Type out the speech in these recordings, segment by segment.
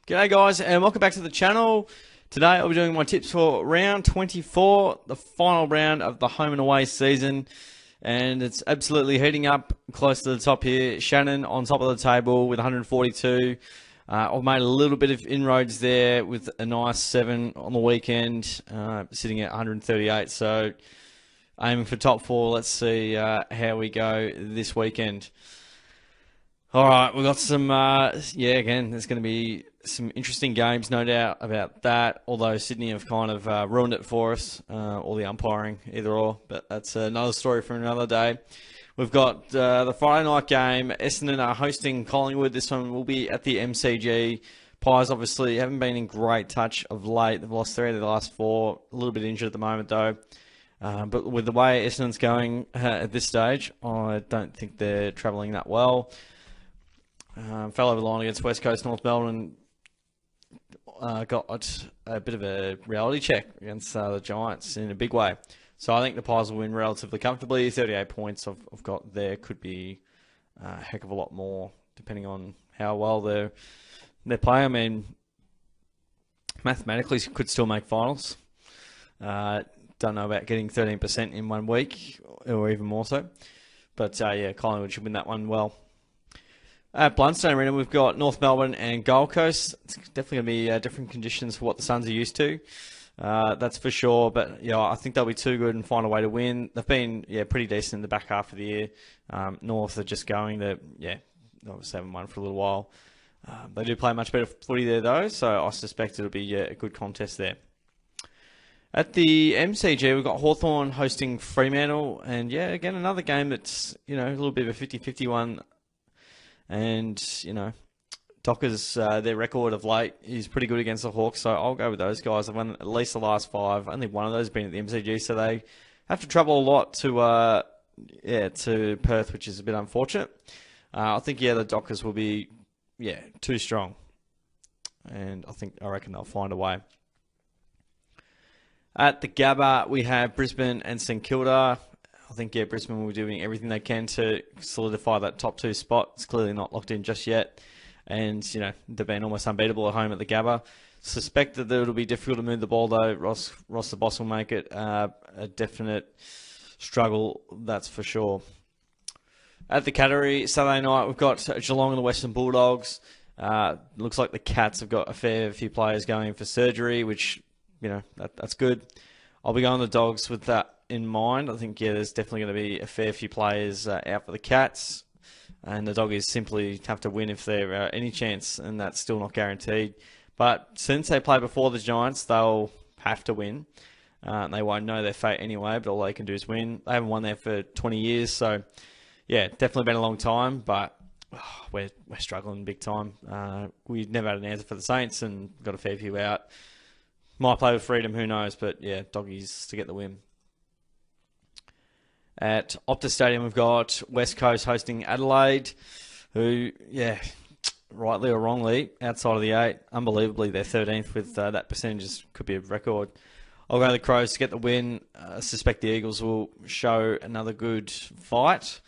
G'day guys and welcome back to the channel. Today I'll be doing my tips for round 24, the final round of the home and away season. And it's absolutely heating up close to the top here. Shannon on top of the table with 142. I've made a little bit of inroads there with a nice 7 on the weekend, sitting at 138. So aiming for top 4. Let's see how we go this weekend. All right, we've got some, again, there's going to be some interesting games, no doubt about that, although Sydney have kind of ruined it for us, all the umpiring, either or, but that's another story for another day. We've got the Friday night game. Essendon are hosting Collingwood. This one will be at the MCG. Pies obviously haven't been in great touch of late. They've lost 3 of the last 4, a little bit injured at the moment though. But with the way Essendon's going at this stage, I don't think they're travelling that well. Fell over the line against West Coast, North Melbourne. Got a bit of a reality check against the Giants in a big way. So I think the Pies will win relatively comfortably. 38 points I've got there. Could be a heck of a lot more depending on how well they're playing. I mean, mathematically could still make finals. Don't know about getting 13% in 1 week or even more so. But yeah, Collingwood should win that one well. At Blundstone Arena, we've got North Melbourne and Gold Coast. It's definitely going to be different conditions for what the Suns are used to. That's for sure. But yeah, I think they'll be too good and find a way to win. They've been pretty decent in the back half of the year. North are just going. They obviously haven't won for a little while. They do play much better footy there though, so I suspect it'll be a good contest there. At the MCG, we've got Hawthorn hosting Fremantle, and yeah, again another game that's a little bit of a 50-50 one. And, Dockers, their record of late is pretty good against the Hawks, so I'll go with those guys. They've won at least the last 5. Only one of those been at the MCG, so they have to travel a lot to Perth, which is a bit unfortunate. I think, the Dockers will be, too strong. And I reckon they'll find a way. At the Gabba, we have Brisbane and St Kilda. I think, Brisbane will be doing everything they can to solidify that top 2 spot. It's clearly not locked in just yet. And, they've been almost unbeatable at home at the Gabba. Suspect that it'll be difficult to move the ball, though. Ross the Boss will make it a definite struggle, that's for sure. At the Cattery, Saturday night, we've got Geelong and the Western Bulldogs. Looks like the Cats have got a fair few players going in for surgery, which, that's good. I'll be going the Dogs with that in mind. I think, there's definitely going to be a fair few players out for the Cats. And the Doggies simply have to win if they're any chance, and that's still not guaranteed. But since they play before the Giants, they'll have to win. They won't know their fate anyway, but all they can do is win. They haven't won there for 20 years, so yeah, definitely been a long time, but we're struggling big time. We never had an answer for the Saints and got a fair few out. Might play with freedom, who knows, but yeah, Doggies to get the win. At Optus Stadium, we've got West Coast hosting Adelaide, who, rightly or wrongly, outside of the 8, unbelievably, they're 13th with that percentage. Could be a record. I'll go the Crows to get the win. I suspect the Eagles will show another good fight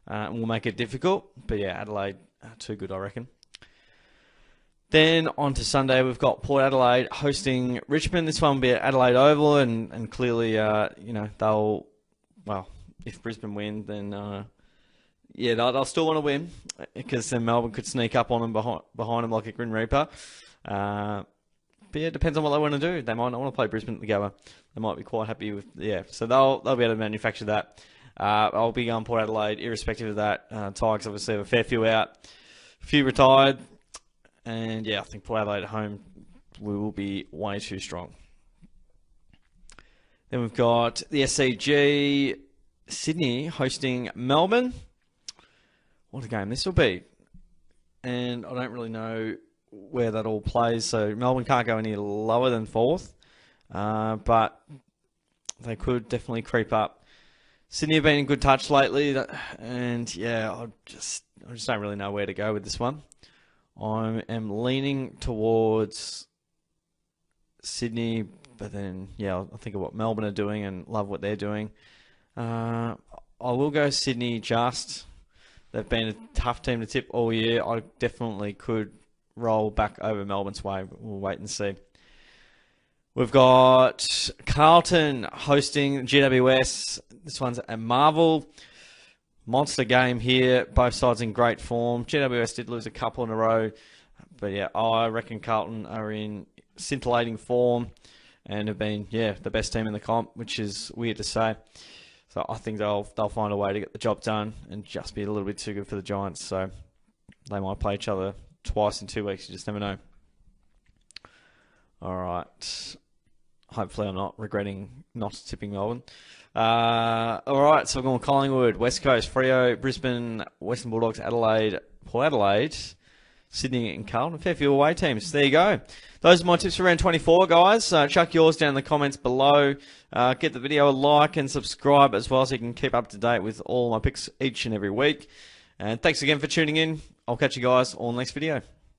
and will make it difficult. But yeah, Adelaide, too good, I reckon. Then on to Sunday, we've got Port Adelaide hosting Richmond. This one will be at Adelaide Oval, and clearly, they'll, if Brisbane win, then they'll still want to win because then Melbourne could sneak up on them behind them like a Grim Reaper. But yeah, it depends on what they want to do. They might not want to play Brisbane at the Gabba. They might be quite happy with so they'll be able to manufacture that. I'll be going Port Adelaide, irrespective of that. Tigers obviously have a fair few out, a few retired. And yeah, I think Port Adelaide at home will be way too strong. Then we've got the SCG, Sydney hosting Melbourne. What a game this will be. And I don't really know where that all plays. So Melbourne can't go any lower than 4th. But they could definitely creep up. Sydney have been in good touch lately. And yeah, I just don't really know where to go with this one. I am leaning towards Sydney, but then, I think of what Melbourne are doing and love what they're doing. I will go Sydney just. They've been a tough team to tip all year. I definitely could roll back over Melbourne's way. We'll wait and see. We've got Carlton hosting GWS. This one's at Marvel. Monster game here. Both sides in great form. GWS did lose a couple in a row. But yeah, I reckon Carlton are in scintillating form and have been, the best team in the comp, which is weird to say. So I think they'll find a way to get the job done and just be a little bit too good for the Giants. So they might play each other twice in 2 weeks. You just never know. All right. Hopefully I'm not regretting not tipping Melbourne. All right, so we're going Collingwood, West Coast, Freo, Brisbane, Western Bulldogs, Adelaide, Port Adelaide, Sydney and Carlton. Fair few away teams. There you go. Those are my tips for round 24, guys. Chuck yours down in the comments below. Get the video a like and subscribe as well so you can keep up to date with all my picks each and every week. And thanks again for tuning in. I'll catch you guys all in the next video.